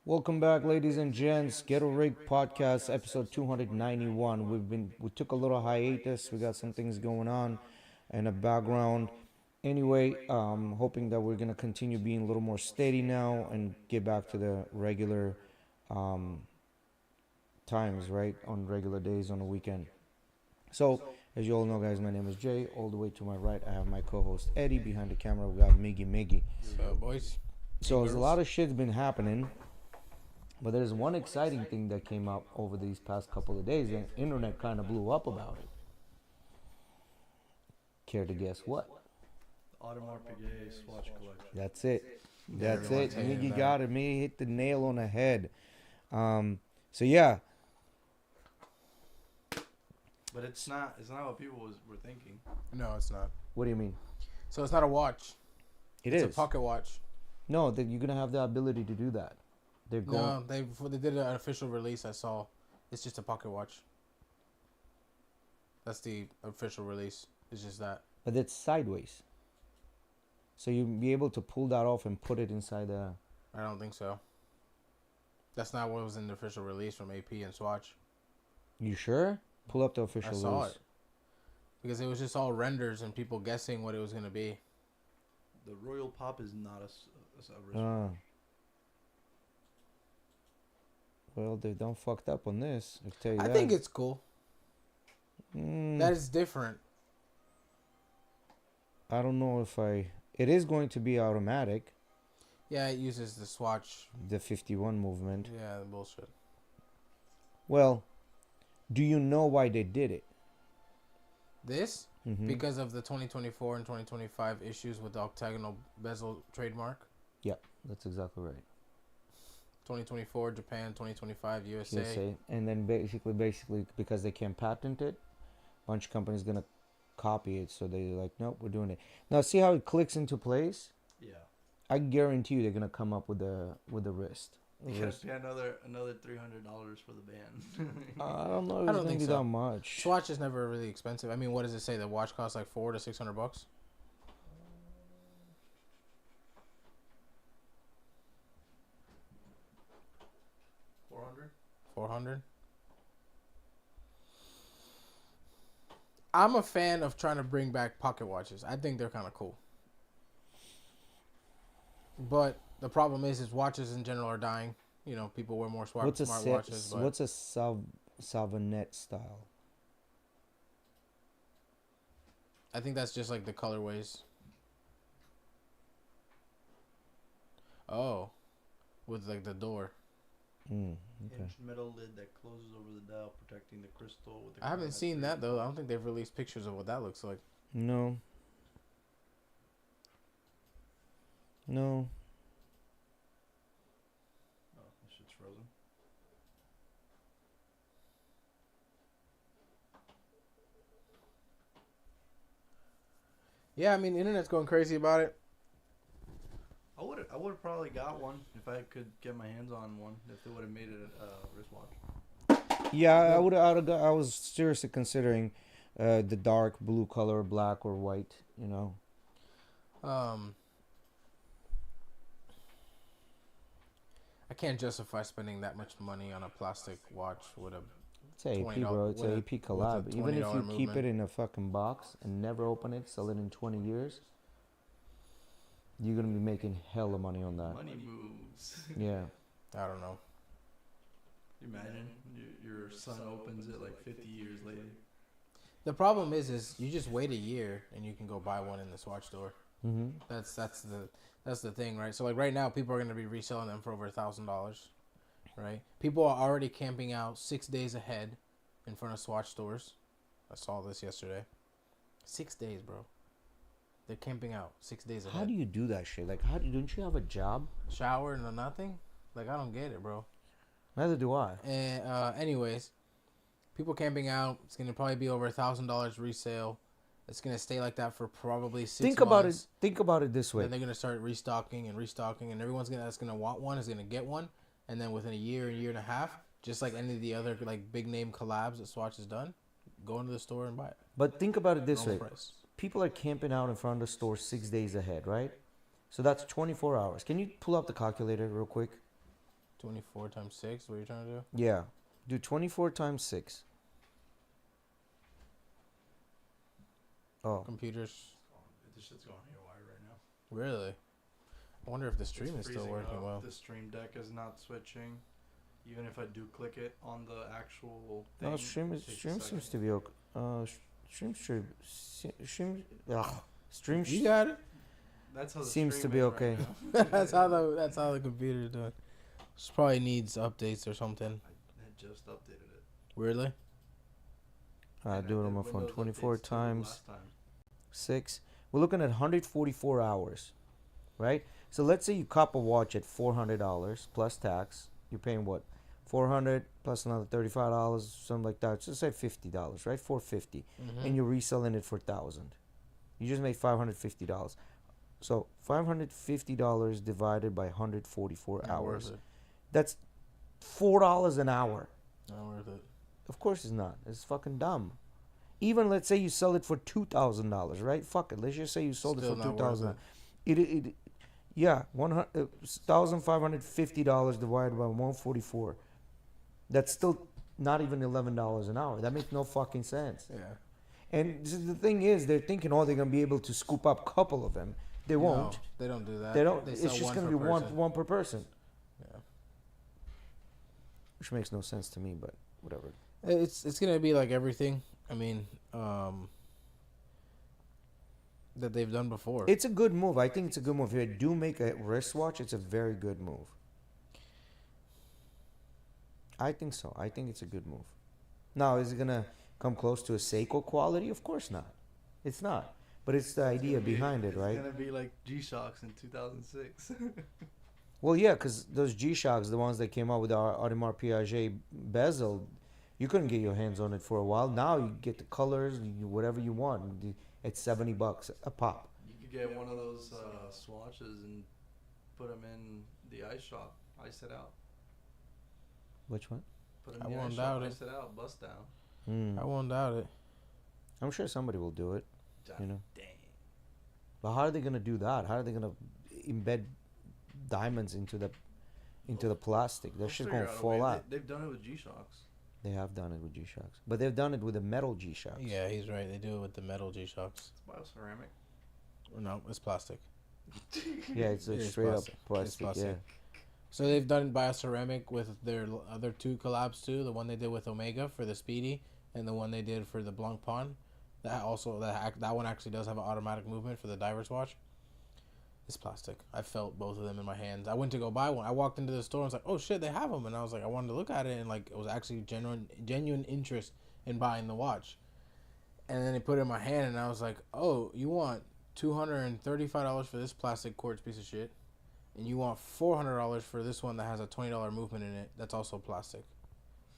Welcome back, ladies and gents. GhettoRig podcast, episode 291. We took a little hiatus. We got some things going on in the background. Anyway, hoping that we're gonna continue being a little more steady now and get back to the regular um, times, right? On regular days on the weekend. So, as you all know, guys, my name is Jay. All the way to my right, I have my co-host Eddie. Behind the camera, we got Miggy. So, boys. So, there's a lot of shit's been happening. But there's one exciting thing that came up over these past couple of days, and internet kind of blew up about it. Care to guess what? Audemars Piguet Swatch Collection. That's it. That's it. Miggy got it. Me hit the nail on the head. So yeah. But it's not what people were thinking. No, it's not. What do you mean? So it's not a watch. It's a pocket watch. No, that you're gonna have the ability to do that. They're going. No, before they did an official release, I saw it's just a pocket watch. That's the official release. It's just that. But it's sideways. So you'll be able to pull that off and put it inside the. I don't think so. That's not what was in the official release from AP and Swatch. You sure? Pull up the official I saw release. it. Because it was just all renders and people guessing what it was going to be. The Royal Pop is not a wristwatch. Well, they done fucked up on this. I tell you I that. think it's cool. That is different. I don't know if I. It is going to be automatic. Yeah, it uses the Swatch. The 51 movement. Yeah, the bullshit. Well, do you know why they did it? This? Mm-hmm. Because of the 2024 and 2025 issues with the octagonal bezel trademark. Yeah, that's exactly right. 2024 Japan, 2025 USA. And then basically because they can't patent it, a bunch of companies gonna copy it. So they're like, nope, we're doing it. Now see how it clicks into place. Yeah. I guarantee you they're gonna come up with the wrist. You gotta pay another $300 for the band. I don't know. I don't think that much. Swatch is never really expensive. I mean, what does it say? The watch costs like $400 to $600. 400. I'm a fan of trying to bring back pocket watches. I think they're kind of cool. But the problem is watches in general are dying. You know, people wear more smart watches. What's a Savonette style? I think that's just like the colorways. Oh, with like the door. Okay. Hinged metal lid that closes over the dial, protecting the crystal. With the I haven't seen that though. I don't think they've released pictures of what that looks like. No. Oh, this shit's frozen. Yeah, I mean, the internet's going crazy about it. I would have probably got one if I could get my hands on one. If they would have made it a wristwatch. Yeah, I would. I was seriously considering the dark blue color, black or white. You know. I can't justify spending that much money on a plastic watch with a. It's AP, bro. It's an AP collab. Even if you keep it in a fucking box and never open it, sell it in 20 years, you're gonna be making hella money on that. Money moves. Yeah. I don't know. Imagine your son opens it like 50 years later. The problem is you just wait a year and you can go buy one in the Swatch store. Mm-hmm. That's the thing, right? So like right now, people are gonna be reselling them for over $1,000, right? People are already camping out 6 days ahead in front of Swatch stores. I saw this yesterday. 6 days, bro. They're camping out 6 days ahead. How do you do that shit? Like, don't you have a job? Shower and nothing? Like, I don't get it, bro. Neither do I. And anyways, people camping out. It's gonna probably be over $1,000 resale. It's gonna stay like that for probably 6 months. Think about it this way. Then they're gonna start restocking, and everyone's that's gonna want one is gonna get one, and then within a year and a half, just like any of the other like big name collabs that Swatch has done, go into the store and buy it. But think about it this way. Price. People are camping out in front of the store 6 days ahead, right? So that's 24 hours. Can you pull up the calculator real quick? 24 times 6. What are you trying to do? Yeah. Do 24 times 6. Oh. Computers. This shit's going haywire right now. Really? I wonder if the stream is still freezing working up. well. The stream deck is not switching. Even if I do click it on the actual thing. No, stream it takes a seems second. to be okay. Stream You got it. That's how the seems to stream be is okay. Right now. that's how the computer's doing. This probably needs updates or something. I just updated it. Really? I And do it did on my phone. Windows 24 updates too times last time. 6. We're looking at 144 hours, right? So let's say you cop a watch at $400 plus tax. You're paying what? 400 plus another $35, something like that. Just say $50, right? 450, Mm-hmm. and you're reselling it for 1,000. You just made $550. So $550 divided by 144 hours. That's $4 an hour. Not worth it. Of course it's not. It's fucking dumb. Even let's say you sell it for $2,000, right? Fuck it. Let's just say you sold Still it for not worth $2,000. Yeah, $1,550 divided by 144. That's still not even $11 an hour. That makes no fucking sense. Yeah. And the thing is, they're thinking, oh, they're gonna be able to scoop up a couple of them. They won't. No, they don't do that. They don't. They It's sell just one gonna per be person. one per person, Yeah. which makes no sense to me. But whatever. It's gonna be like everything. I mean, that they've done before. It's a good move. I think it's a good move. If you do make a wristwatch, it's a very good move. I think so. I think it's a good move. Now, is it gonna come close to a Seiko quality? Of course not. It's not. But it's the idea behind it, right? It's gonna be like G-Shocks in 2006. Well, yeah, because those G-Shocks, the ones that came out with our Audemars Piaget bezel, you couldn't get your hands on it for a while. Now you get the colors, whatever you want. It's $70 a pop. You could get one of those swatches and put them in the ice shop. Ice it out. Which one? Put 'em I in the won't ice shop. doubt it. Ice it out. Bust down. Mm. I won't doubt it. I'm sure somebody will do it. You know. Dang. But how are they gonna do that? How are they gonna embed diamonds into the plastic? That They'll shit's figure gonna out a fall way. out. They've done it with G-Shocks. They have done it with G-Shocks, but they've done it with the metal G-Shocks. Yeah, he's right. They do it with the metal G-Shocks. It's bioceramic. No, it's plastic. Yeah, it's like It is straight plastic. up plastic. It's plastic. Yeah. So they've done bioceramic with their other two collabs too. The one they did with Omega for the Speedy, and the one they did for the Blanc Pond. That one actually does have an automatic movement for the diver's watch. It's plastic. I felt both of them in my hands. I went to go buy one. I walked into the store and was like, "Oh shit, they have them!" And I was like, I wanted to look at it, and like it was actually genuine interest in buying the watch. And then they put it in my hand, and I was like, "Oh, you want $235 for this plastic quartz piece of shit, and you want $400 for this one that has a $20 movement in it that's also plastic,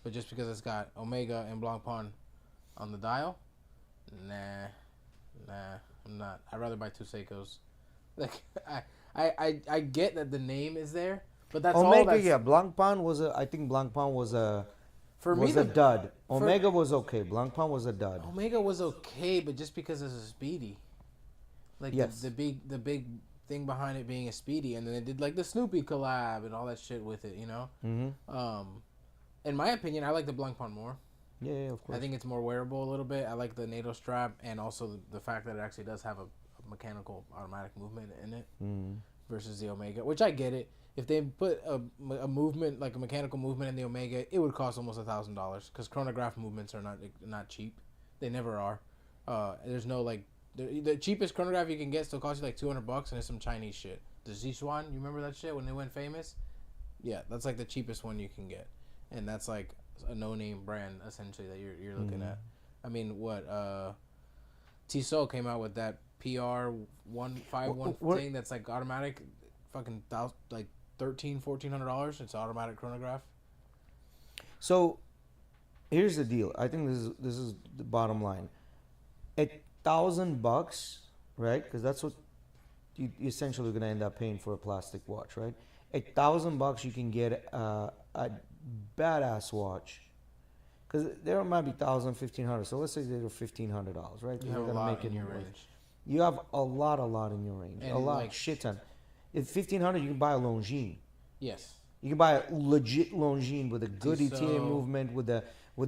but just because it's got Omega and Blanc Pond on the dial, nah, I'm not. I'd rather buy two Seikos." Like I get that the name is there, but that's all. Omega, That's, yeah. Blanc Pond was a. I think Blanc Pond was a. for me, Was a the dud. Omega was okay. Blanc Pond was a dud. Omega was okay, but just because it's a Speedy, like Yes. the big thing behind it being a Speedy, and then they did like the Snoopy collab and all that shit with it, you know. Mm-hmm. In my opinion, I like the Blanc Pond more. Yeah, of course. I think it's more wearable a little bit. I like the NATO strap, and also the fact that it actually does have a mechanical automatic movement in it versus the Omega, which I get it. If they put a movement, like a mechanical movement in the Omega, it would cost almost $1,000 because chronograph movements are not cheap. They never are. There's no like the cheapest chronograph you can get still costs you like $200, and it's some Chinese shit. The Zishuan, you remember that shit when they went famous? Yeah, that's like the cheapest one you can get, and that's like a no-name brand essentially that you're looking at. I mean, what Tissot came out with that PR 151 thing that's like automatic, fucking like $1,300-$1,400. It's an automatic chronograph. So, here's the deal. I think this is the bottom line. $1,000, right? Because that's what you essentially gonna end up paying for a plastic watch, right? $1,000 you can get a badass watch. Because there might be $1,000, $1,500. So let's say they're $1,500, right? You have a lot in your range. You have a lot in your range. And a lot, like- shit ton. If $1,500, you can buy a Longines. Yes. You can buy a legit Longines with a good ETA Tissot. movement, with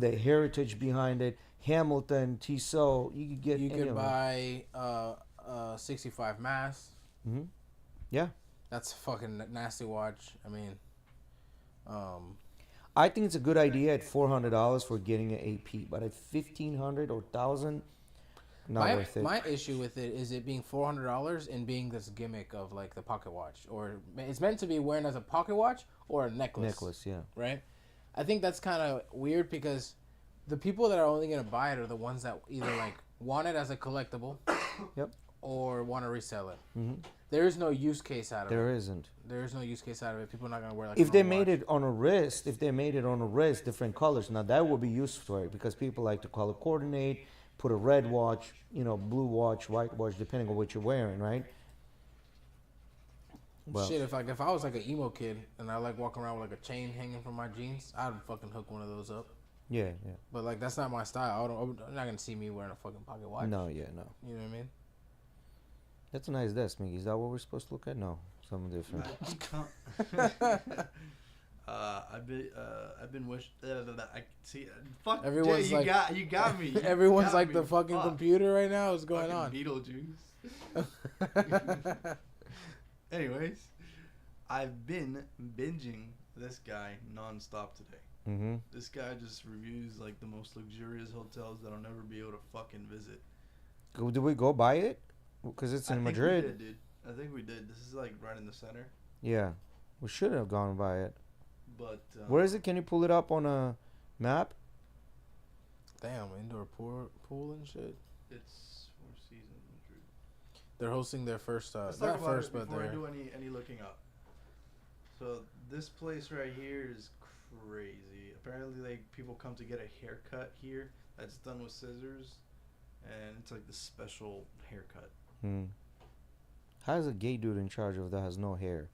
a heritage behind it. Hamilton, Tissot. You could get You any could of buy 65 mass. them. Yeah. That's a fucking nasty watch. I mean, I think it's a good idea at $400 for getting an AP, but at $1,500 or $1,000, not worth it. my issue with it is it being $400 and being this gimmick of like the pocket watch, or it's meant to be worn as a pocket watch or a necklace. Yeah. Right? I think that's kind of weird because the people that are only gonna buy it are the ones that either like want it as a collectible, Yep. or want to resell it. Hmm. There is no use case out of it. There isn't. There is no use case out of it. People are not gonna wear like. If a they normal made watch. it on a wrist, different colors, now that would be useful for it because people like to color coordinate, put a red watch, blue watch, white watch, depending on what you're wearing, right? Well, Shit, if I was like an emo kid and I like walking around with like a chain hanging from my jeans, I'd fucking hook one of those up. yeah. But like that's not my style. I'm not gonna see me wearing a fucking pocket watch. No. You know what I mean? That's a nice desk, Mickey. Is that what we're supposed to look at? No, something different. I've been wish. I see. Fuck. Everyone's Jay, you got me. You Everyone's got like me. the fucking Fuck. computer right now. What's going on? Fucking Beetlejuice. Anyways, I've been binging this guy nonstop today. Mm-hmm. This guy just reviews like the most luxurious hotels that I'll never be able to fucking visit. Did we go buy it? Because it's in I think Madrid. we did, dude. I think we did. This is like right in the center. Yeah, we should have gone by it. But Where is it? Can you pull it up on a map? Damn, indoor pool and shit. It's Four Seasons Madrid. They're hosting their first. Let's talk Not about first, it but before I they're. do any looking up. So this place right here is crazy. Apparently, like people come to get a haircut here. That's done with scissors, and it's like the special haircut. How's a gay dude in charge of that has no hair?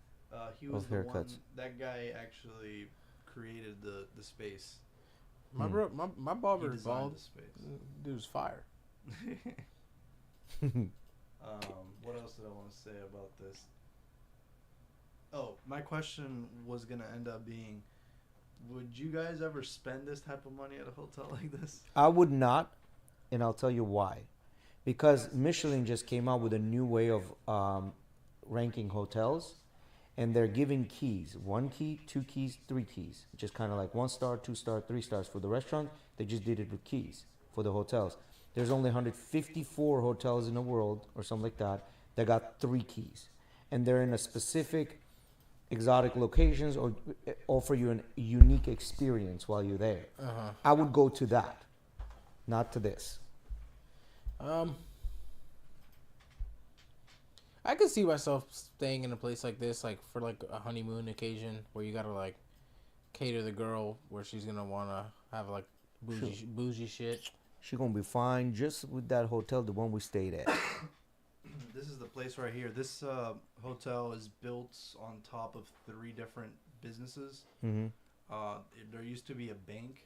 He was Of the one. haircuts. That guy actually created the space. My He barber is designed bald. the space. Dude's fire. What else did I want to say about this? Oh, my question was gonna end up being, would you guys ever spend this type of money at a hotel like this? I would not, and I'll tell you why. Because Michelin just came out with a new way of ranking hotels, and they're giving keys. 1 key, 2 keys, 3 keys. Just kind of like 1 star, 2 star, 3 stars. For the restaurant, they just did it with keys for the hotels. There's only 154 hotels in the world, or something like that got 3 keys. And they're in a specific exotic locations or offer you a unique experience while you're there. I would go to that, not to this. I could see myself staying in a place like this, like for like a honeymoon occasion, where you gotta like cater the girl, where she's gonna wanna have like bougie shit. She gonna be fine just with that hotel, the one we stayed at. This is the place right here. This hotel is built on top of 3 different businesses. Mm-hmm. There used to be a bank,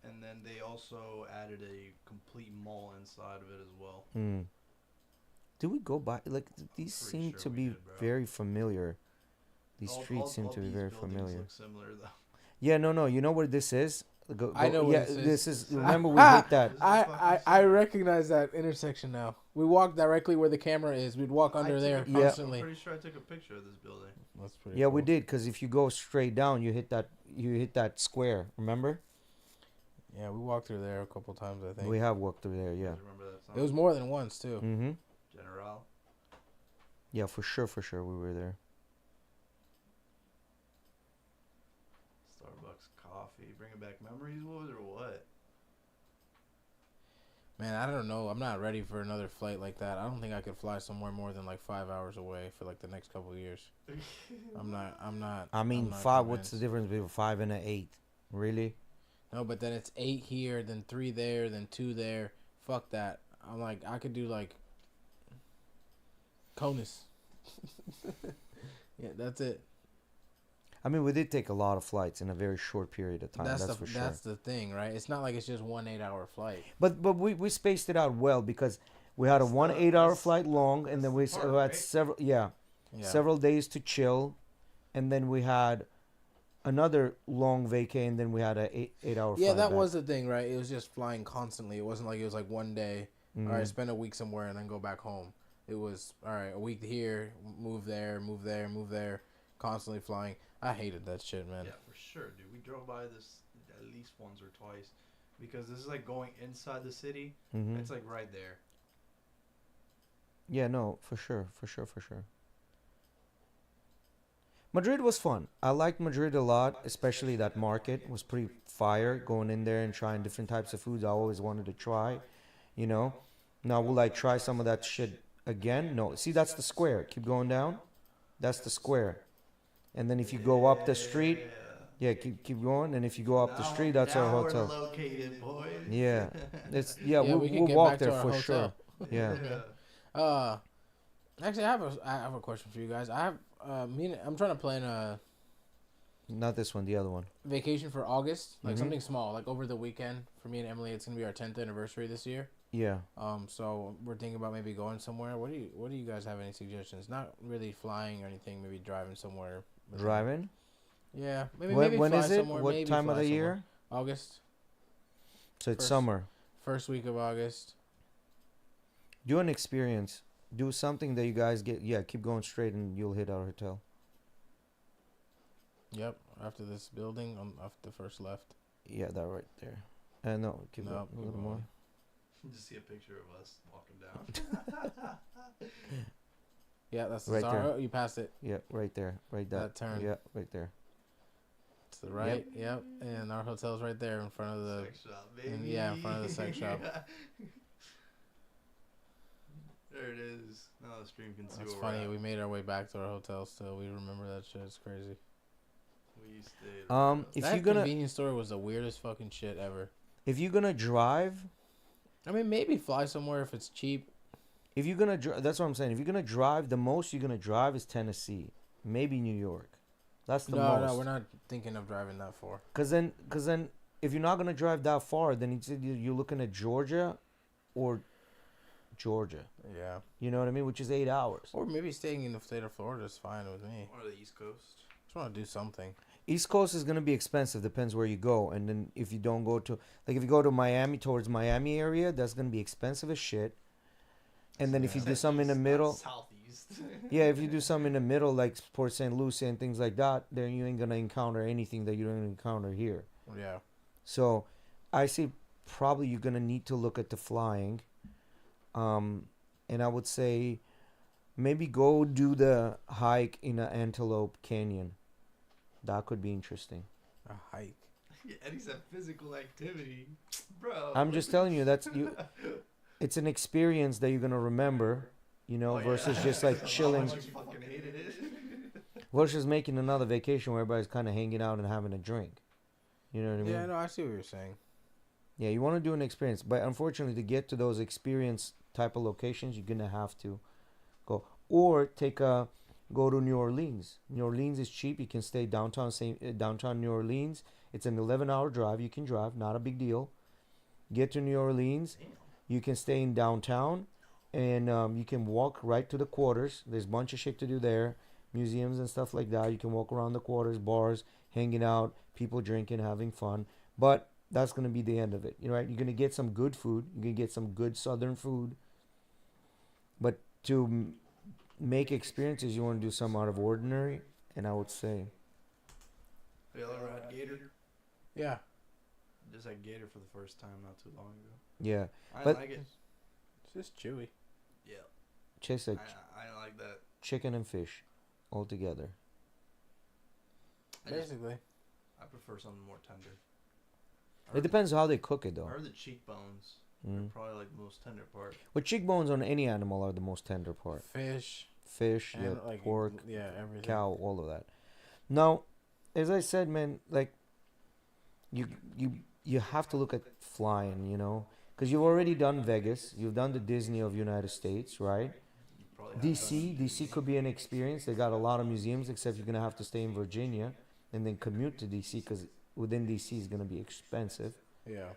and then they also added a complete mall inside of it as well. Did we go by? Like these Pretty seem sure to we be did, bro. very familiar. These All- streets all- seem all to be these very buildings familiar. Look similar though. Yeah, no. You know where this is? I know where this is. Remember we hit that. I recognize that intersection now. We walk directly where the camera is. We'd walk under there Yeah. constantly. I'm pretty sure I took a picture of this building. That's pretty. Yeah, cool. we did. Cause if you go straight down, you hit that. You hit that square. Remember? Yeah, we walked through there a couple times. I think We have walked through there. Yeah. You remember that song? it was more than once too. Mm-hmm. General. Yeah, for sure, we were there. Starbucks coffee, bringing back memories, or what? Man, I don't know. I'm not ready for another flight like that. I don't think I could fly somewhere more than like 5 hours away for like the next couple of years. I'm not. I mean, I'm not 5. What's the convinced. difference between 5 and an 8? Really? No, but then it's 8 here, then 3 there, then 2 there. Fuck that. I'm like, I could do like CONUS. Yeah, that's it. I mean, we did take a lot of flights in a very short period of time. That's for sure. That's the thing, right? It's not like it's just 1 8-hour flight. But we spaced it out well because we had a That's one the- 8-hour that's- flight long, and then we that's the had part, right? several Yeah. several days to chill, and then we had another long vacay, and then we had a 8 hour Yeah, flight that back. was the thing, right? It was just flying constantly. It wasn't like it was like one day. All right, Mm. spend a week somewhere and then go back home. It was all right, a week here, move there, move there, move there, constantly flying. I hated that shit, man. Yeah, for sure, dude. We drove by this at least once or twice because this is like going inside the city. Mm-hmm. It's like right there. Yeah, no, for sure, for sure, for sure. Madrid was fun. I liked Madrid a lot, especially that market was pretty fire. Going in there and trying different types of foods I always wanted to try. You know. Now will I try some of that shit again? No. See, that's the square. Keep going down. That's the square. And then if you go up the street, Yeah. yeah, keep going. And if you go up the street, that's our Now we're hotel. located, boys. Yeah, it's yeah. Yeah, We'll we can we'll get walk back there to our for hotel. sure. Yeah. Okay. Uh, Actually, I have a question for you guys. I have I'm trying to plan a Not this one. The other one. vacation for August, like Mhm. something small, like over the weekend for me and Emily. It's gonna be our 10th anniversary this year. Yeah. So we're thinking about maybe going somewhere. What do you guys have any suggestions? Not really flying or anything. Maybe driving somewhere. Driving. Yeah, maybe When fly is it? somewhere. What maybe time of fly the somewhere. year? August, So it's First. summer. first week of August. Do an experience. Do something that you guys get. Yeah, keep going straight and you'll hit our hotel. Yep, after this building on off the first left. Yeah, that right there. No, keep No, going. A keep little going. more. Just see a picture of us walking down. Yeah, that's Right sorry. there. Oh, you passed it. Yeah, right there. Right that. That turn. Yeah, right there. To the right. Yep. And our hotel's right there in front of the. Sex shop, baby. and yeah, in front of the sex shop. There it is. Now the stream can see That's where funny. we're at. We made our way back to our hotel still. We remember that shit. It's crazy. We stayed. If That you're gonna convenience store was the weirdest fucking shit ever. drive, I mean, maybe fly somewhere if it's cheap. if you're gonna that's what I'm saying. If you're gonna drive, the most you're gonna drive is Tennessee, maybe New York. That's the No, most. no, we're not thinking of driving that far. Cause then, if you're not gonna drive that far, then you're looking at Georgia, or Georgia. Yeah. You know what I mean? Which is 8 hours. Or maybe staying in the state of Florida is fine with me. Or the East Coast. Just want to do something. East Coast is gonna be expensive. Depends where you go. And then if you don't go to, like, if you go to Miami, towards Miami area, that's gonna be expensive as shit. And then if you do something in the East, not middle, Southeast. yeah, if you do something in the middle, like Port St. Lucie and things like that, then you ain't gonna encounter anything that you don't encounter here. Yeah. So, I say probably you're gonna need to look at the flying. And I would say maybe go do the hike in a Antelope Canyon. That could be interesting. A hike. Yeah, Eddie said physical activity, bro. I'm just telling you it's an experience that you're gonna remember, Oh, yeah. versus just like How chilling, much you fucking hated it. versus making another vacation where everybody's kind of hanging out and having a drink. You know what I mean? Yeah, no, I see what you're saying. Yeah, you want to do an experience, but unfortunately, to get to those experience type of locations, you're gonna have to go or go to New Orleans. New Orleans is cheap. You can stay downtown New Orleans. It's an 11-hour drive. You can drive, not a big deal. Get to New Orleans. Damn. You can stay in downtown, and you can walk right to the quarters. There's a bunch of shit to do there, museums and stuff like that. You can walk around the quarters, bars, hanging out, people drinking, having fun. But that's gonna be the end of it. You're gonna get some good food. You're gonna get some good Southern food. But to make experiences, you want to do something out of ordinary, and I would say, Y'all ever had gator? Yeah. Just had gator for the first time not too long ago. yeah, I But- like it. It's just chewy. Yeah. chase like I like that. chicken and fish, all together. Basically. I prefer something more tender. It depends how they cook it, I though. heard the cheekbones are Mm. probably like the most tender part. But cheekbones on any animal are the most tender part. Fish. Fish, And yeah, like pork, yeah, everything. cow, all of that. Now, as I said, man, like you have to look at flying, because you've already done Vegas, you've done the Disney of United States, right? You probably have DC could be an experience. They got a lot of museums, except you're gonna have to stay in Virginia and then commute to DC, because within DC is gonna be expensive. Yeah.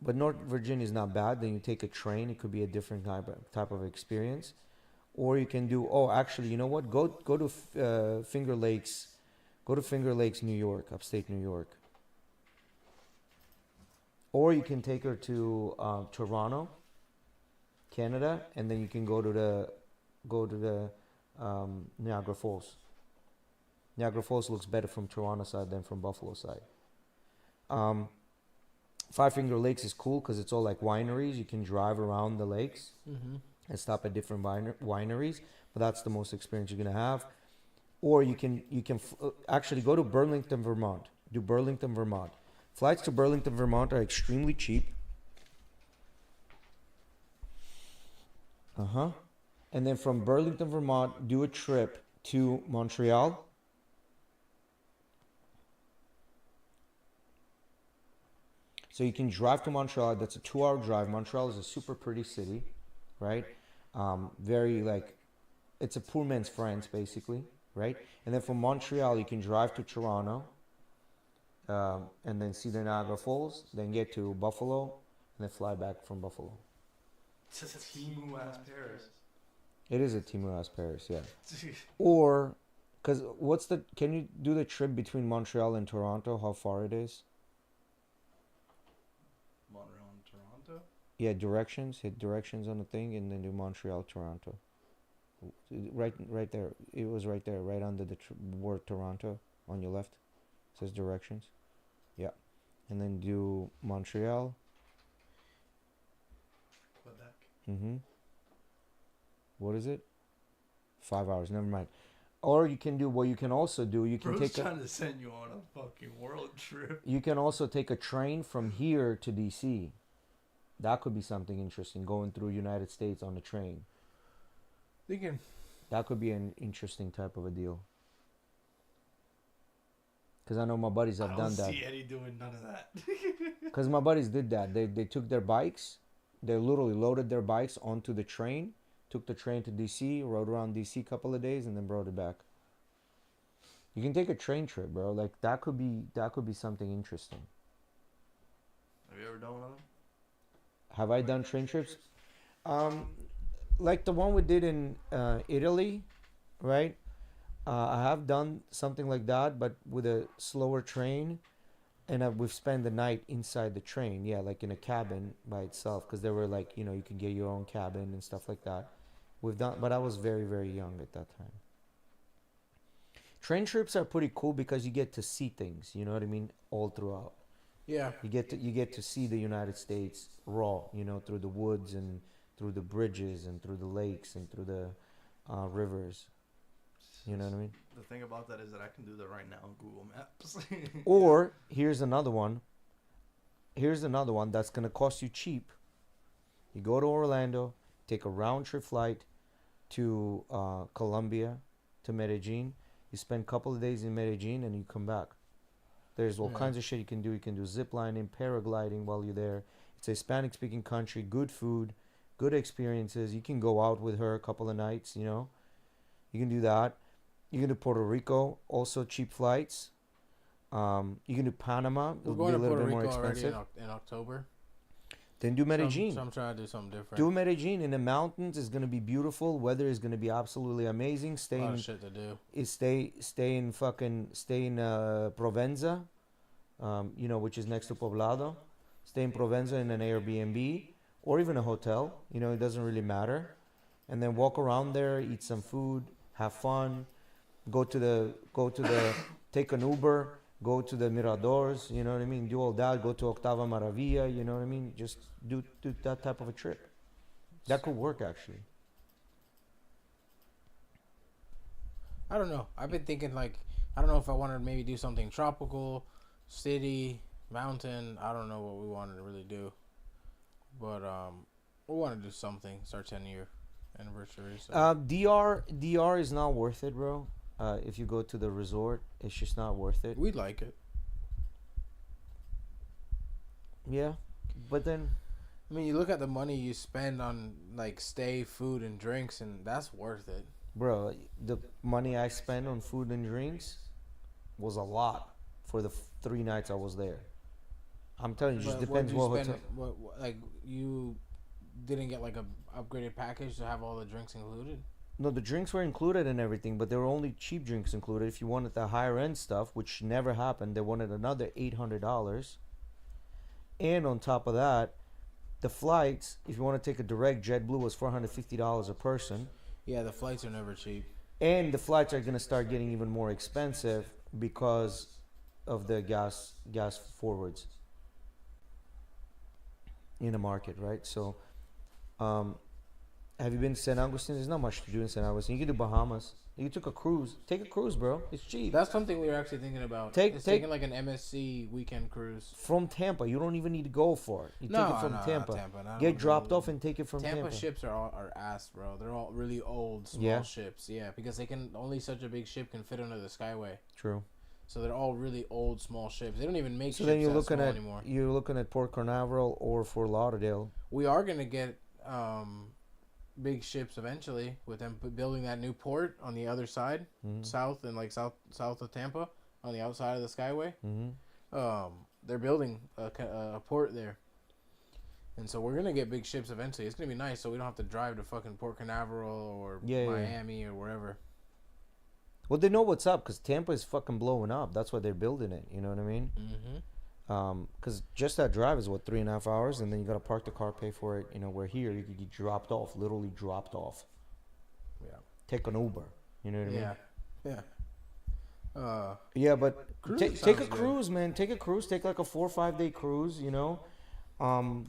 But North Virginia is not bad. Then you take a train. It could be a different type of experience. Or you can do. Oh, actually, you know what? Go to Finger Lakes Go to Finger Lakes, New York, upstate New York. Or you can take her to Toronto, Canada, and then you can go to the Niagara Falls. Niagara Falls looks better from Toronto side than from Buffalo side. Um, Five Finger Lakes is cool because it's all like wineries. You can drive around the lakes Mm-hmm. and stop at different wineries, but that's the most experience you're gonna have. Or you can actually go to Burlington, Vermont. Do Burlington, Vermont. Flights to Burlington, Vermont are extremely cheap. Uh huh. And then from Burlington, Vermont, do a trip to Montreal. So you can drive to Montreal. That's a 2-hour drive. Montreal is a super pretty city, right? Very like, it's a poor man's France, basically, right? And then from Montreal, you can drive to Toronto, and then see the Niagara Falls, then get to Buffalo, and then fly back from Buffalo. It's a Timu ass Paris. It is a Timur-ass Paris, yeah. Or, because can you do the trip between Montreal and Toronto, how far it is? Montreal and Toronto? Yeah, hit directions on the thing, and then do Montreal, Toronto. Right there. It was right there, right under the word Toronto on your left. It says directions. Yeah. And then do Montreal. Quebec. Mm-hmm. What is it? 5 hours. Never mind. Or you can do what you can also do. You can Bro's take trying to send you on a fucking world trip. You can also take a train from here to DC. That could be something interesting. Going through United States on a train. Thinking. That could be an interesting type of a deal. Because I know my buddies have done that. I don't see Eddie doing none of that. Because my buddies did that. They took their bikes. They literally loaded their bikes onto the train. Took the train to DC. Rode around DC a couple of days and then brought it back. You can take a train trip, bro. Like that could be something interesting. Have you ever done one of them? Have I done train trips? Like the one we did in Italy, right? I have done something like that, but with a slower train, and we've spent the night inside the train. Yeah, like in a cabin by itself, because there were like you could get your own cabin and stuff like that. We've done, but I was very very young at that time. Train trips are pretty cool because you get to see things. You know what I mean? All throughout. Yeah. You get to see the United States raw, through the woods and through the bridges and through the lakes and through the rivers. You know what I mean? The thing about that is that I can do that right now on Google Maps. Or here's another one. Here's another one that's gonna cost you cheap. You go to Orlando, take a round trip flight to Colombia, to Medellin. You spend a couple of days in Medellin and you come back. There's all kinds of shit you can do. You can do zip lining, paragliding while you're there. It's a Hispanic speaking country, good food, good experiences. You can go out with her a couple of nights, You can do that. You can do Puerto Rico, also cheap flights. You can do Panama. We're It'll going be a to little Puerto bit more Rico already expensive. in October. Then do Medellin. So I'm trying to do something different. Do Medellin in the mountains. It's gonna be beautiful. Weather is gonna be absolutely amazing. A lot of shit to do. Stay in Provenza, which is next to Poblado. Stay in Provenza in an Airbnb or even a hotel. It doesn't really matter. And then walk around there, eat some food, have fun. Go to the take an Uber. Go to the Miradors, you know what I mean? Do all that. Go to Octava Maravilla, you know what I mean? Just do that type of a trip. That could work, actually. I don't know. I've been thinking I don't know if I wanted to maybe do something tropical, city, mountain. I don't know what we wanted to really do, but we want to do something. It's our 10-year anniversary. So. DR is not worth it, bro. If you go to the resort, it's just not worth it. We'd like it. Yeah, but then I mean, you look at the money you spend on stay, food, and drinks, and that's worth it. bro, the money I spent on food and drinks was a lot for the 3 nights I was there. I'm telling you, it just depends what hotel. You didn't get a upgraded package to have all the drinks included? No, the drinks were included and everything, but there were only cheap drinks included. If you wanted the higher end stuff, which never happened, they wanted another $800. And on top of that, the flights, if you want to take a direct JetBlue, was $450 a person. Yeah, the flights are never cheap. And the flights are going to start getting even more expensive because of the gas forwards in the market, right? So, um, have you been to St. Augustine? There's not much to do in St. Augustine. You can do Bahamas. You took a cruise. Take a cruise, bro. It's cheap. That's something we were actually thinking about. Take Taking like an MSC weekend cruise. from Tampa. You don't even need to go for it. You No, take it from no, not Tampa. Tampa. No, I Get don't dropped do- off and take it from Tampa. Tampa ships are ass, bro. They're all really old, small Yeah. ships. Yeah, because they can only such a big ship can fit under the Skyway. True. So they're all really old, small ships. They don't even make So ships then that small anymore. you're looking at Port Canaveral or Fort Lauderdale. We are gonna get big ships eventually with them building that new port on the other side, Mm-hmm. south and like south of Tampa, on the outside of the Skyway. Mm-hmm. They're building a port there, and so we're gonna get big ships eventually. It's gonna be nice, so we don't have to drive to fucking Port Canaveral or Yeah, yeah. Miami or wherever. Well, they know what's up because Tampa is fucking blowing up. That's why they're building it. You know what I mean? Mm-hmm. Because just that drive is what 3.5 hours, and then you gotta park the car, pay for it. You know, where here you could get dropped off, literally dropped off. Yeah. Take an Uber. You know what I mean? Yeah. Yeah. Yeah, but Cruise take a sounds good. cruise, man. Take a cruise. Take like a 4 or 5 day cruise. You know,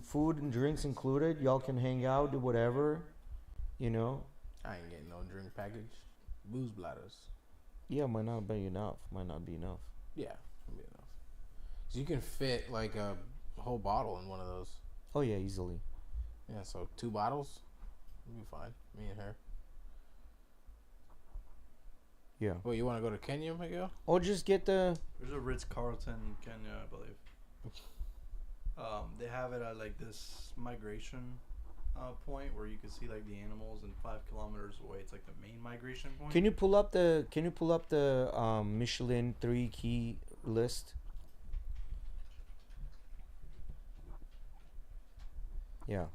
food and drinks included. Y'all can hang out, do whatever. You know. I ain't getting no drink package. Booze bladders. Yeah, might not be enough. Might not be enough. Yeah, it'll be enough. So you can fit like a whole bottle in one of those. Oh yeah, easily. Yeah, so 2 bottles, we'll be fine. Me and her. Yeah. Well, you want to go to Kenya, Miguel? Or just get the. There's a Ritz Carlton in Kenya, I believe. They have it at like this migration point where you can see like the animals, and 5 kilometers away, it's like the main migration point. Can you pull up the Michelin 3 key list? Yeah.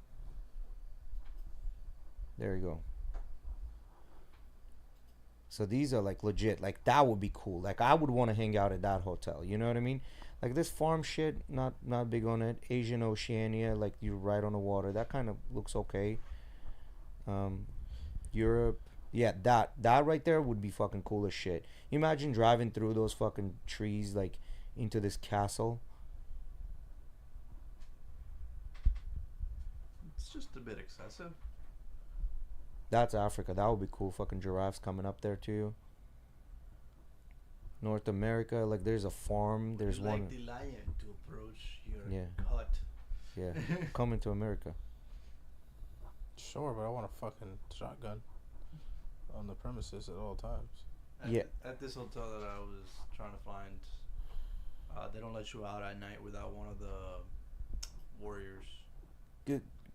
There you go. So these are like legit. Like that would be cool. Like I would want to hang out at that hotel. You know what I mean? Like this farm shit, not big on it. Asian Oceania, like you're right on the water. That kind of looks okay. Europe, yeah, that right there would be fucking cool as shit. You imagine driving through those fucking trees like into this castle. It's just a bit excessive. That's Africa. That would be cool. Fucking giraffes coming up there too. North America, like there's a farm. There's You one. like the lion to approach your Yeah. hut. Yeah, coming to America. Sure, but I want a fucking shotgun on the premises at all times. Yeah. At this hotel that I was trying to find, they don't let you out at night without one of the warriors.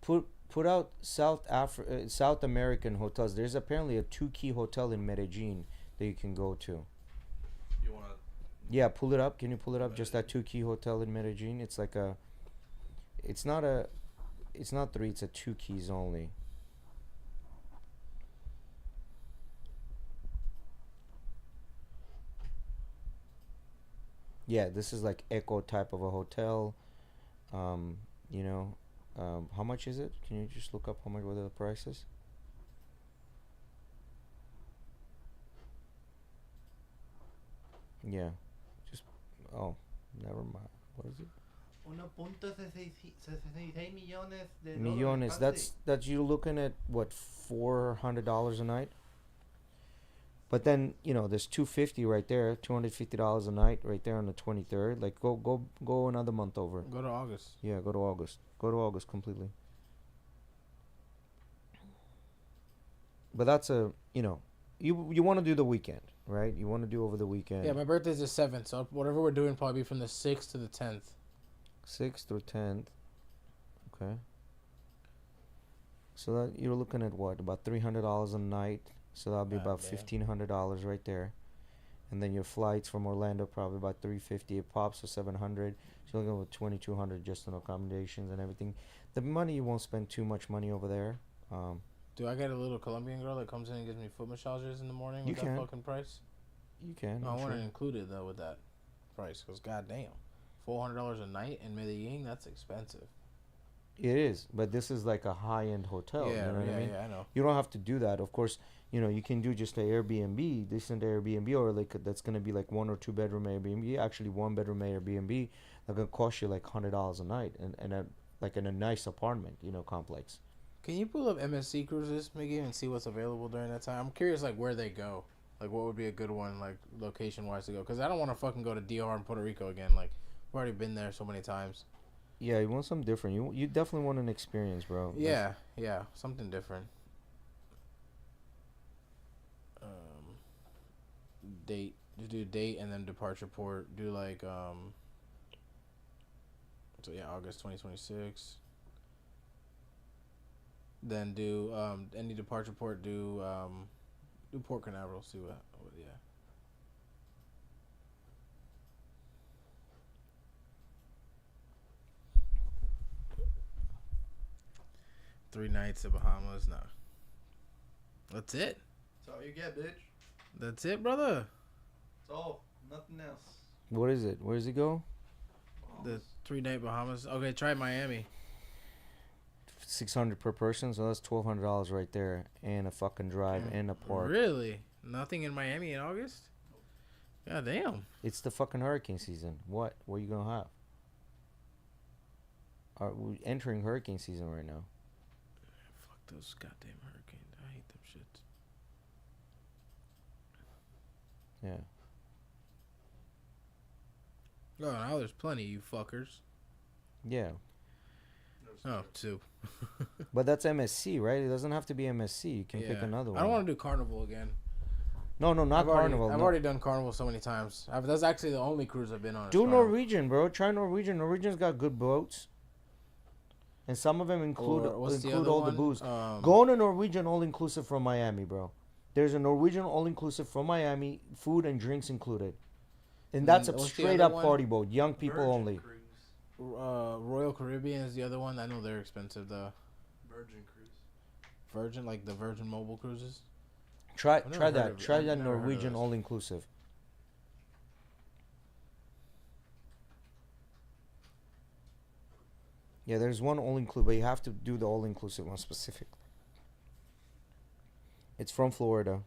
Put out South American hotels. There's apparently a 2-key hotel in Medellin that you can go to. You wanna? Yeah, pull it up. Can you pull it up? Just that 2-key hotel in Medellin. It's like a. It's not 3. It's a 2 keys only. Yeah, this is like Echo type of a hotel. You know, how much is it? Can you just look up what are the prices? Yeah, just never mind. What is it? 1.66 millones de Millones. That's you looking at what, $400 a night. But then there's $250 right there, $250 a night right there on the 23rd. Like go another month over. Go to August. Yeah, go to August. Go to August completely. But that's you want to do the weekend, right? You want to do over the weekend. Yeah, my birthday's the 7th, so whatever we're doing probably be from the 6th to the 10th. 6th through 10th. Okay. So that you're looking at what, about $300 a night. So that'll be about $1,500 right there. And then your flights from Orlando probably about $350. It pops for $700. So you're looking at $2,200 just on accommodations and everything. The money, you won't spend too much money over there. Do I get a little Colombian girl that comes in and gives me foot massages in the morning You with that can. fucking price? You can. No, I I'm want sure. it included though with that price, cause goddamn, $400 a night in Medellin, that's expensive. It is, but this is like a high-end hotel. You Yeah, know what I yeah, mean? yeah. I know. You don't have to do that. Of course, you can do just a Airbnb, decent Airbnb, or like that's gonna be like 1 or 2 bedroom Airbnb. Actually, 1 bedroom Airbnb that gonna cost you like $100 a night, and like in a nice apartment, complex. Can you pull up MSC cruises, Miggy, and see what's available during that time? I'm curious, like where they go, like what would be a good one, like location wise to go, cause I don't want to fucking go to DR and Puerto Rico again. Like we've already been there so many times. Yeah, you want something different. You definitely want an experience, bro. Yeah, yeah, something different. Um, date, just do date and then departure port. Do like so yeah, August 2026. Then do any departure port. Do Port Canaveral. See what yeah. 3 nights at Bahamas. No, that's it. That's all you get, bitch. That's it, brother. That's all. Nothing else. What is it? Where does it go? The 3 night Bahamas. Okay, try Miami. 600 per person, so that's $1,200 right there, and a fucking drive and a park. Really? Nothing in Miami in August? God damn. It's the fucking hurricane season. What? What are you gonna have? Are we entering hurricane season right now? Fuck those goddamn hurricanes. I hate them shits. Yeah. Oh, now there's plenty, you fuckers. Yeah. Oh, two. But that's MSC, right? It doesn't have to be MSC. You can pick another one. I don't want to do Carnival again. No, not Carnival. I've no. already done Carnival so many times. That's actually the only cruise I've been on. Do Norwegian, bro. Try Norwegian. Norwegian's got good boats. And some of them include all the booze. Go on a Norwegian all-inclusive from Miami, bro. There's a Norwegian all-inclusive from Miami, food and drinks included. And that's a straight-up party boat. Young people Virgin only. Cruise. Royal Caribbean is the other one. I know they're expensive, though. Virgin Cruise. Virgin, like the Virgin Mobile cruises. Try I've never heard that. of it. Try I've that never heard of Norwegian those. all-inclusive. Yeah, there's one all-inclusive, but you have to do the all-inclusive one specifically. It's from Florida.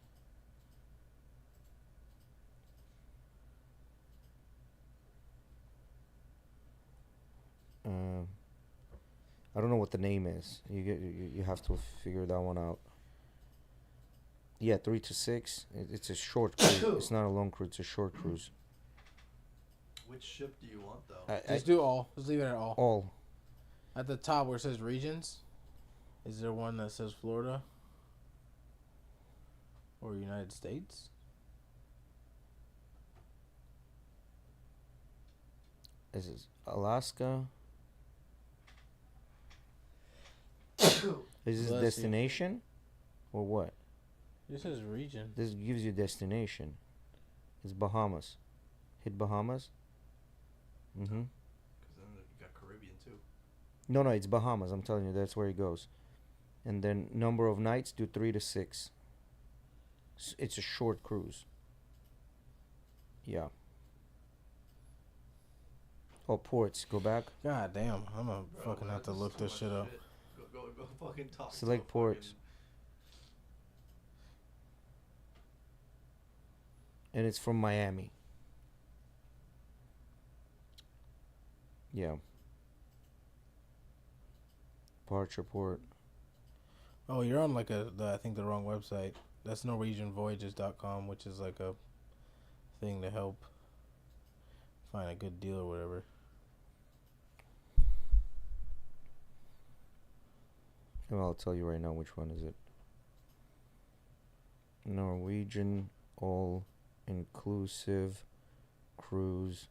I don't know what the name is. You have to figure that one out. Yeah, 3 to 6. It's a short cruise. It's not a long cruise. It's a short cruise. Which ship do you want, though? Just do all. Just leave it at all. All. At the top where it says regions, is there one that says Florida or United States? This is Alaska. Is this Bless you. destination or what? This says region. This gives you destination. It's Bahamas. Hit Bahamas. Because then you got Caribbean, too. No, it's Bahamas. I'm telling you, that's where it goes. And then number of nights, do 3 to 6. It's a short cruise. Yeah. Oh, ports. Go back. God damn. I'm going to fucking have to there's look so this much shit up. Go fucking talk. Select ports. And it's from Miami. Yeah. Departure port. Oh, you're on like I think the wrong website. That's NorwegianVoyages.com, which is like a thing to help find a good deal or whatever. Well, I'll tell you right now which one is it. Norwegian all-inclusive cruise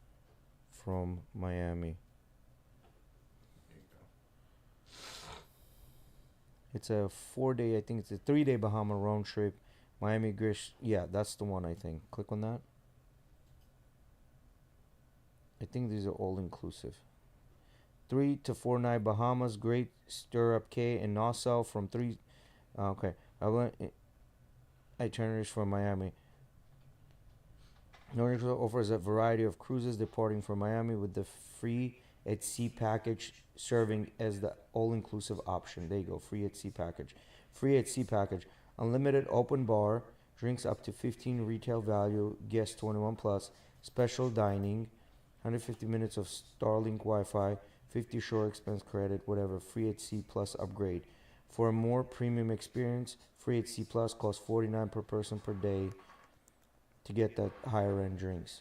from Miami. There you go. It's a 4-day, I think it's a 3-day Bahama round trip. Miami Grish. Yeah, that's the one, I think. Click on that. I think these are all-inclusive. 3 to 4 night Bahamas, Great Stirrup Cay and Nassau from 3 Okay. Itineraries from Miami. Nordic offers a variety of cruises departing from Miami with the free at sea package serving as the all-inclusive option. There you go, free at sea package. Free at sea package. Unlimited open bar, drinks up to 15 retail value, guests 21 plus, special dining, 150 minutes of Starlink Wi-Fi, 50 shore expense credit, whatever. Free at sea plus upgrade. For a more premium experience, free at sea plus costs 49 per person per day to get that higher end drinks.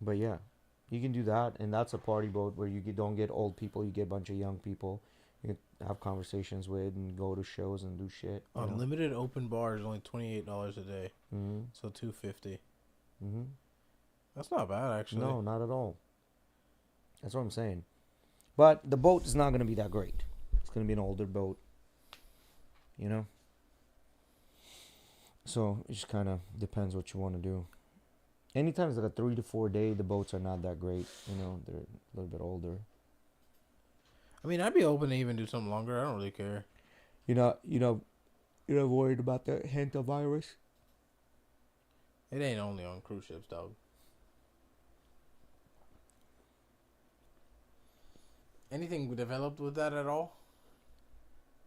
But yeah, you can do that, and that's a party boat where don't get old people, you get a bunch of young people. You can have conversations with and go to shows and do shit. Unlimited open bar is only $28 a day, Mm-hmm. so $250. Mm-hmm. That's not bad actually. No, not at all. That's what I'm saying. But the boat is not going to be that great. It's going to be an older boat, you know. So it just kind of depends what you want to do. Anytime it's like a 3 to 4 day, the boats are not that great. You know, they're a little bit older. I mean, I'd be open to even do something longer. I don't really care. You're not worried about the hint of virus? It ain't only on cruise ships, dog. Anything developed with that at all?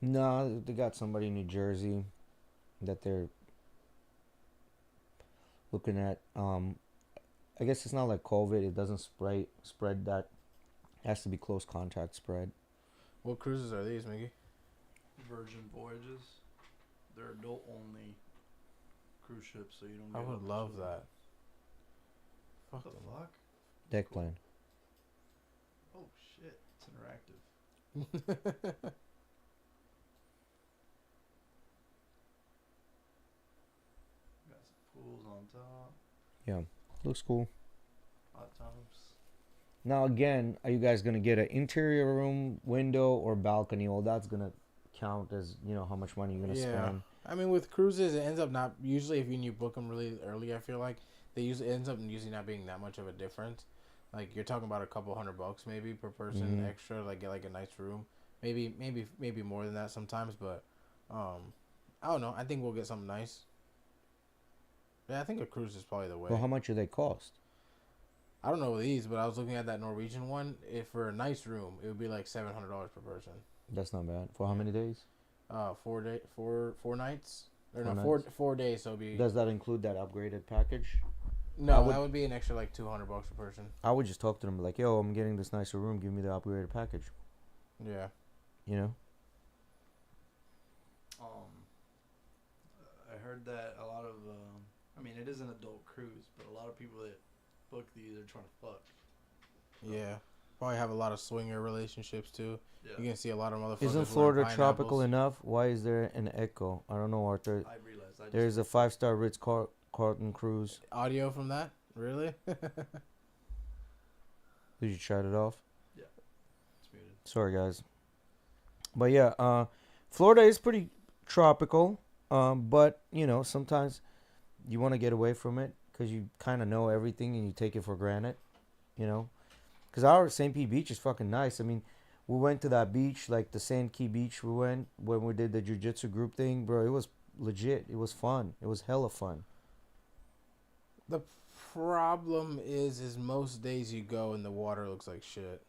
No, they got somebody in New Jersey that they're looking at. I guess it's not like COVID. It doesn't spread that. It has to be close contact spread. What cruises are these, Mickey? Virgin Voyages. They're adult only cruise ships, so you don't. I get would all love the- that. What the fuck? Deck plan. Oh shit! It's interactive. Got some pools on top. Yeah, looks cool. Hot tubs. Now again, are you guys gonna get an interior room, window, or balcony? Well, that's gonna count as how much money you're gonna spend. I mean, with cruises, it ends up not usually if you book them really early. I feel like it ends up usually not being that much of a difference. Like you're talking about a couple $100 maybe per person extra. Like get like a nice room, maybe more than that sometimes. But I don't know. I think we'll get something nice. Yeah, I think a cruise is probably the way. Well, how much do they cost? I don't know these, but I was looking at that Norwegian one. If for a nice room, it would be like $700 per person. That's not bad. For how many days? 4 nights. Or no, nights? 4 days. So it'd be. Does that include that upgraded package? No, that would be an extra like $200 a person. I would just talk to them like, "Yo, I'm getting this nicer room. Give me the upgraded package." Yeah. You know. I heard that a lot of. I mean, it is an adult cruise, but a lot of people that book these are trying to fuck. Yeah. Probably have a lot of swinger relationships too. Yeah. You can see a lot of motherfuckers. Isn't Florida tropical enough? Why is there an echo? I don't know, Arthur. I realized. There's a 5-star Ritz Carlton cruise. Audio from that? Really? Did you shut it off? Yeah. It's muted. Sorry, guys. But yeah, Florida is pretty tropical. But sometimes you want to get away from it because you kind of know everything and you take it for granted. Because our St. Pete Beach is fucking nice. I mean, we went to that beach, like the Sand Key Beach we went when we did the jiu-jitsu group thing. Bro, it was legit. It was fun. It was hella fun. The problem is most days you go and the water looks like shit.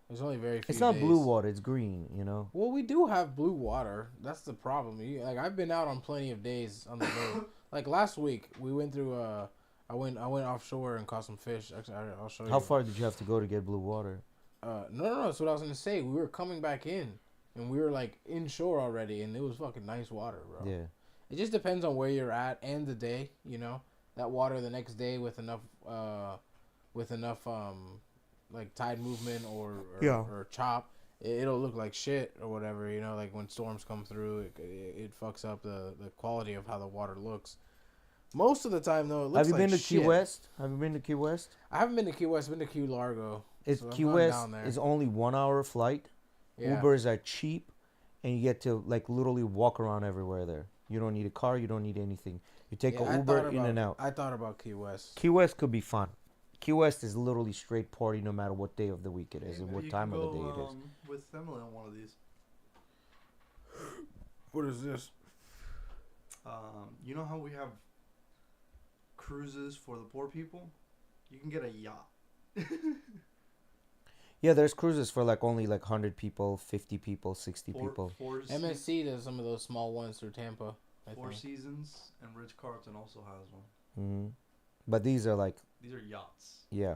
There's only very few It's not days. blue water. It's green, Well, we do have blue water. That's the problem. I've been out on plenty of days on the boat. Like last week, we went through. I went offshore and caught some fish. Actually, I'll show you. How far did you have to go to get blue water? No. That's what I was gonna say. We were coming back in, and we were like inshore already, and it was fucking nice water, bro. Yeah. It just depends on where you're at and the day. That water the next day with enough like tide movement or chop, it'll look like shit or whatever. Like when storms come through, it fucks up the quality of how the water looks. Most of the time, though, it looks Have you like been to shit. Key West? Have you been to Key West? I haven't been to Key West. I've been to Key Largo. So Key I've gone West down there. is only 1 hour flight. Yeah. Ubers are cheap, and you get to like literally walk around everywhere there. You don't need a car. You don't need anything. You take Yeah, a Uber in and out. I thought about Key West. Key West could be fun. Key West is literally straight party no matter what day of the week it is and Maybe what you time can of the go, day it is. with Themla on one of these. What is this? You know how we have cruises for the poor people? You can get a yacht. Yeah, there's cruises for like only like 100 people, 50 people, 60 Four, people. MSC does some of those small ones through Tampa. Four Seasons and Ritz Carlton also has one. Hmm. But these are like, These are yachts. yeah.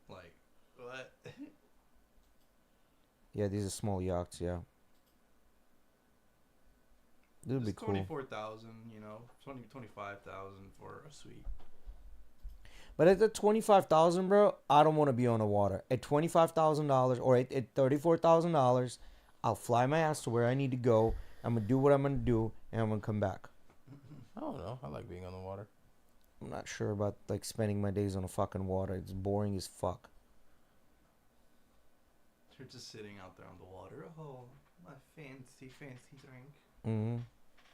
Like, what? Yeah, these are small yachts, yeah. This would be It's cool. 24,000, 25,000 for a suite. But at the 25,000, bro, I don't want to be on the water. At $25,000 or at $34,000, I'll fly my ass to where I need to go. I'm gonna do what I'm gonna do, and I'm gonna come back. I don't know. I like being on the water. I'm not sure about like spending my days on the fucking water. It's boring as fuck. You're just sitting out there on the water. Oh, my fancy drink. Hmm.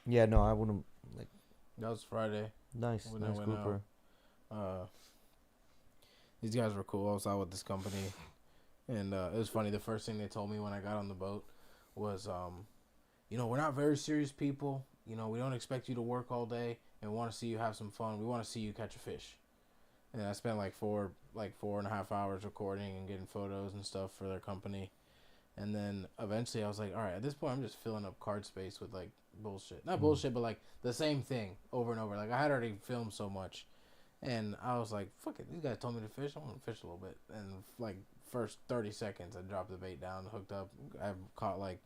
Yeah, no, I wouldn't. Like, That was Friday. nice, When I nice went grouper. These guys were cool. I was out with this company, and it was funny. The first thing they told me when I got on the boat was, we're not very serious people. We don't expect you to work all day, and we want to see you have some fun. We want to see you catch a fish. And I spent like 4.5 hours recording and getting photos and stuff for their company. And then eventually I was like, all right, at this point I'm just filling up card space with like bullshit. Not bullshit, but like the same thing over and over. Like I had already filmed so much. And I was like, fuck it. These guys told me to fish. I want to fish a little bit. And like first 30 seconds, I dropped the bait down, hooked up. I've caught like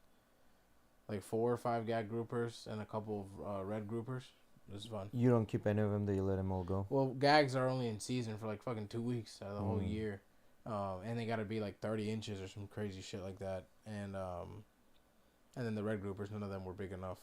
4 or 5 gag groupers and a couple of red groupers. It was fun. You don't keep any of them, that you let them all go. Well, gags are only in season for like fucking 2 weeks out of the whole year. And they got to be like 30 inches or some crazy shit like that. And then the red groupers, none of them were big enough.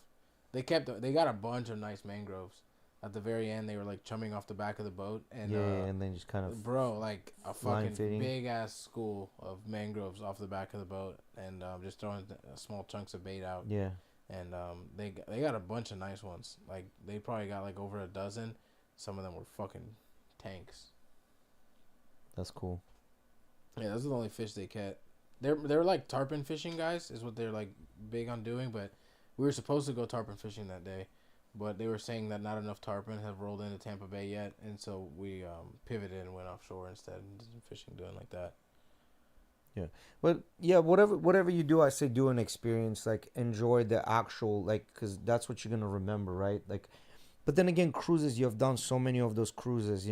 They got a bunch of nice mangroves. At the very end, they were like chumming off the back of the boat, and and then just kind of bro, like a line fucking fitting. big ass school of mangroves off the back of the boat, and just throwing small chunks of bait out. Yeah. And they got a bunch of nice ones. Like they probably got like over a dozen. Some of them were fucking tanks. That's cool. Yeah, those are the only fish they caught. They're like tarpon fishing guys, is what they're like big on doing. But we were supposed to go tarpon fishing that day, but they were saying that not enough tarpon have rolled into Tampa Bay yet, and so we pivoted and went offshore instead and did some fishing doing like that. Yeah, but yeah, whatever you do, I say do an experience. Like enjoy the actual, like, because that's what you're gonna remember, right? Like, but then again, cruises. You have done so many of those cruises,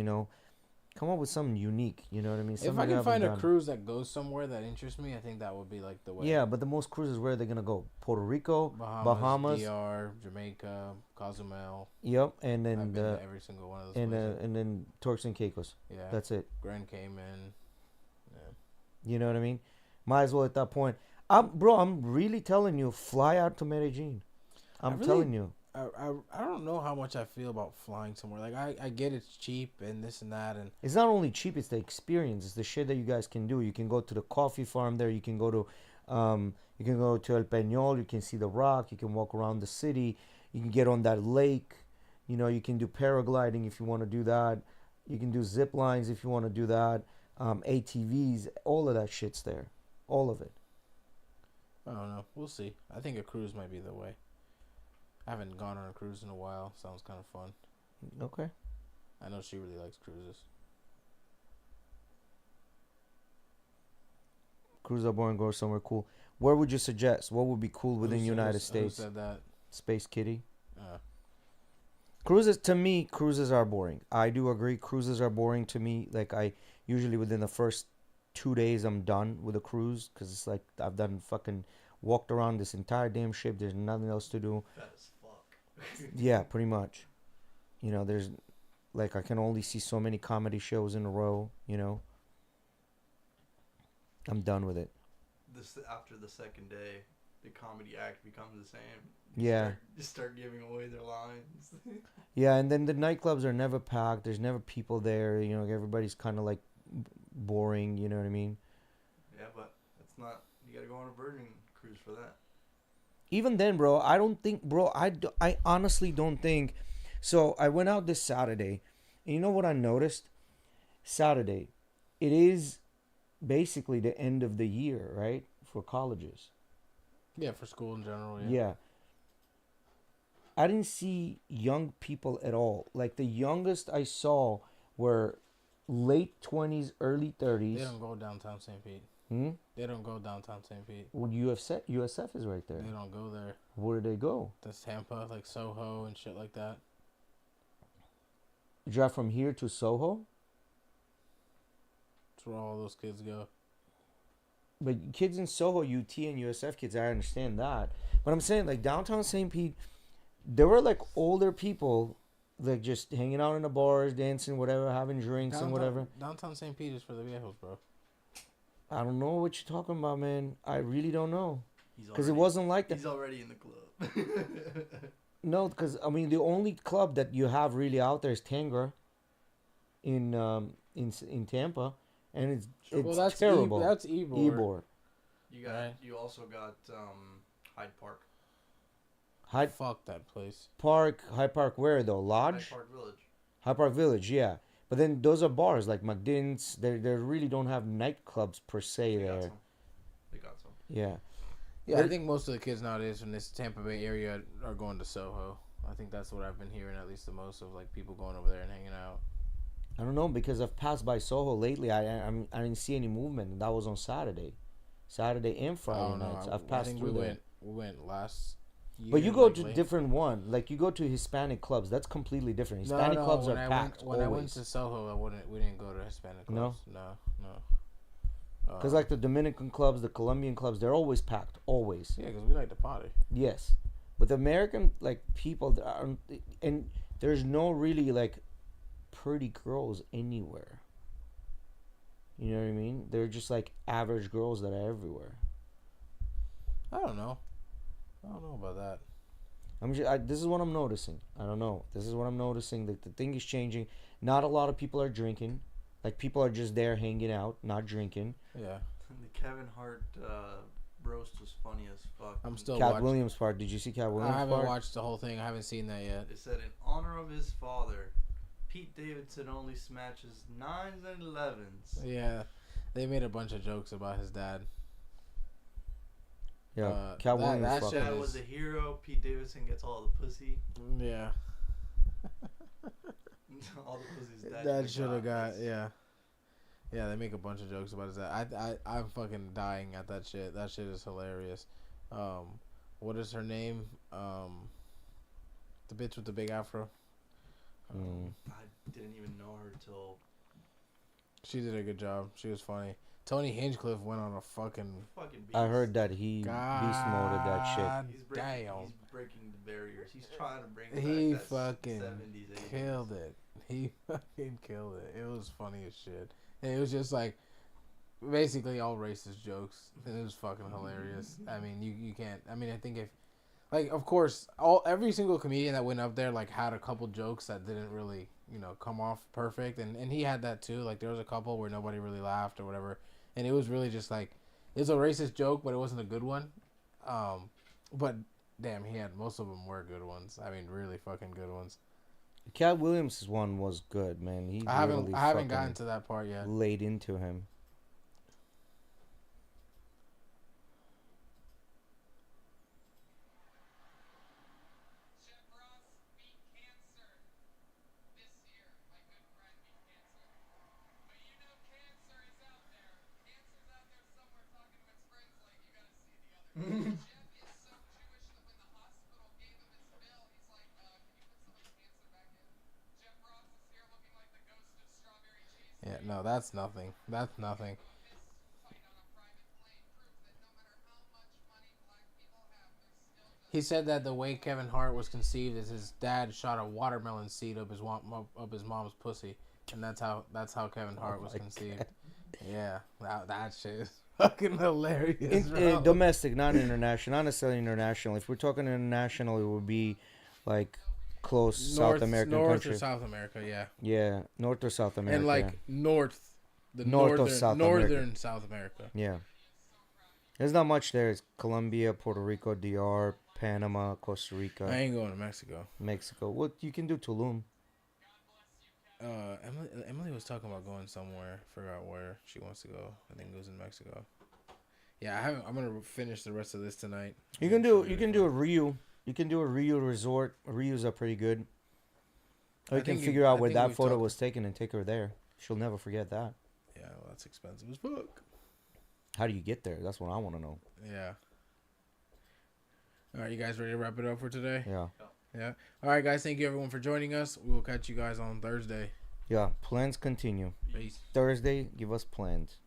Come up with something unique. You know what I mean? If I can find a cruise that goes somewhere that interests me, I think that would be like the way. Yeah, but the most cruises, where are they gonna go? Puerto Rico, Bahamas, DR, Jamaica, Cozumel. Yep, and then I've been to every single one of those places. and then Turks and Caicos. Yeah, That's it. Grand Cayman. Yeah. You know what I mean? Might as well at that point. I'm really telling you, fly out to Medellin. I'm telling you. I don't know how much I feel about flying somewhere. Like I get it's cheap and this and that, and It's not only cheap; it's the experience. It's the shit that you guys can do. You can go to the coffee farm there. You can go to El Peñol. You can see the rock. You can walk around the city. You can get on that lake. You can do paragliding if you want to do that. You can do zip lines if you want to do that. ATVs, all of that shit's there. All of it. I don't know. We'll see. I think a cruise might be the way. I haven't gone on a cruise in a while. Sounds kind of fun. Okay. I know she really likes cruises. Cruise up and go somewhere cool. Where would you suggest? What would be cool within the United States? Who said that? Space Kitty. Cruises, to me, cruises are boring. I do agree. Cruises are boring to me. Like, I usually within the first 2 days, I'm done with a cruise, because it's like I've done fucking walked around this entire damn ship. There's nothing else to do. That is fuck. Yeah, pretty much. There's like I can only see so many comedy shows in a row. I'm done with it. After the second day, the comedy act becomes the same. Just start giving away their lines. Yeah, and then the nightclubs are never packed. There's never people there. Everybody's kind of like boring. You know what I mean? Yeah, but it's not. You gotta go on a Virgin cruise for that. Even then, bro, I don't think, bro, I honestly don't think. So I went out this Saturday, and you know what I noticed? Saturday, it is basically the end of the year, right, for colleges. Yeah, for school in general. Yeah. I didn't see young people at all. Like the youngest I saw were late 20s, early They 30s. don't go downtown St. Pete. Hmm? They don't go downtown St. Pete. Well, USF is right there. They don't go there. Where did they go? That's Tampa, like Soho and shit like that. You drive from here to Soho? That's where all those kids go. But kids in Soho, UT and USF kids, I understand that. But I'm saying, like, downtown St. Pete, there were, like, older people, like, just hanging out in the bars, dancing, whatever, having drinks and whatever. Downtown St. Pete is for the viejos, bro. I don't know what you're talking about, man. I really don't know. He's Because it already- wasn't like that. He's already in the club. No, because, I mean, the only club that you have really out there is Tangra in Tampa. And it's Well, that's terrible. That's Ebor. Ebor. You got. Right. You also got Hyde Park. Hyde Fuck that place. Park, where though? Lodge? Hyde Park Village. Hyde Park Village, yeah. But then those are bars like McDin's. They really don't have nightclubs per se They got there. some. They got some. Yeah. Yeah, I But- think most of the kids nowadays from this Tampa Bay area are going to Soho. I think that's what I've been hearing at least the most of, like people going over there and hanging out. I don't know because I've passed by Soho lately. I didn't see any movement. And that was on Saturday and I Friday don't nights. know. I've I passed think through there. we went last year. But you go like, to late. different one. Like you go to Hispanic clubs. That's completely different. No, Hispanic no, clubs when are I packed When I went always. to Soho, we didn't go to Hispanic No? clubs. No. Because like the Dominican clubs, the Colombian clubs, they're always packed. Always. Yeah, because we like to party. Yes, but the American like people that aren't, and there's no really like pretty girls anywhere. You know what I mean? They're just like average girls that are everywhere. I don't know about that. This is what I'm noticing. I don't know. This is what I'm noticing. That the thing is changing. Not a lot of people are drinking. Like people are just there hanging out, not drinking. Yeah, The Kevin Hart roast was funny as fuck. I'm still Cat watching. Williams part. Did you see Cat Williams I haven't part? watched the whole thing. I haven't seen that yet. It said in honor of his father, Pete Davidson only smashes 9s and 11s. Yeah, they made a bunch of jokes about his dad. Yeah, Cat Williams. that His shit dad is- was a hero. Pete Davidson gets all the pussy. Yeah, All the pussies that should have got. Yeah, they make a bunch of jokes about his dad. I'm fucking dying at that shit. That shit is hilarious. What is her name? The bitch with the big afro. I didn't even know her till She did a good job. She was funny. Tony Hinchcliffe went on a fucking fucking beast. I heard that he beast moded that shit. God He's breaking, damn. he's breaking the barriers. He's trying to bring He back that fucking 70s, 80s. killed it. He fucking killed it. It was funny as shit. And it was just like basically all racist jokes. And it was fucking hilarious. I mean, you can't. I mean, I think if like, of course, every single comedian that went up there like had a couple jokes that didn't really, come off perfect, and he had that too. Like there was a couple where nobody really laughed or whatever, and it was really just like it's a racist joke, but it wasn't a good one. But damn, he had most of them were good ones. I mean, really fucking good ones. Cat Williams' one was good, man. He I haven't really gotten fucking to that part yet. laid into him. Yeah, no, that's nothing. That's nothing. He said that the way Kevin Hart was conceived is his dad shot a watermelon seed up his mom's pussy, and that's how Kevin Hart was my conceived. Yeah, that shit is fucking hilarious. bro. Domestic, not international. Not necessarily international. If we're talking international, it would be like close South American North country. or South America, yeah, Yeah, North or South America. and like north, the North of northern South northern America. South America. Yeah. There's not much there. It's Colombia, Puerto Rico, DR, Panama, Costa I Rica, ain't going to Mexico. Mexico. What you can do Tulum. Emily was talking about going somewhere. Forgot where she wants to go. I think it was in Mexico. Yeah, I'm gonna finish the rest of this tonight. You can do a Rio. You can do a reuse resort. Reuse are pretty good. Or I you can think figure out where think that we've photo talked- was taken and take her there. She'll never forget that. Yeah, well, that's expensive as fuck. How do you get there? That's what I want to know. Yeah. All right, you guys ready to wrap it up for today? Yeah. Yeah. All right, guys. Thank you everyone for joining us. We will catch you guys on Thursday. Yeah. Plans continue. Peace. Thursday, give us plans.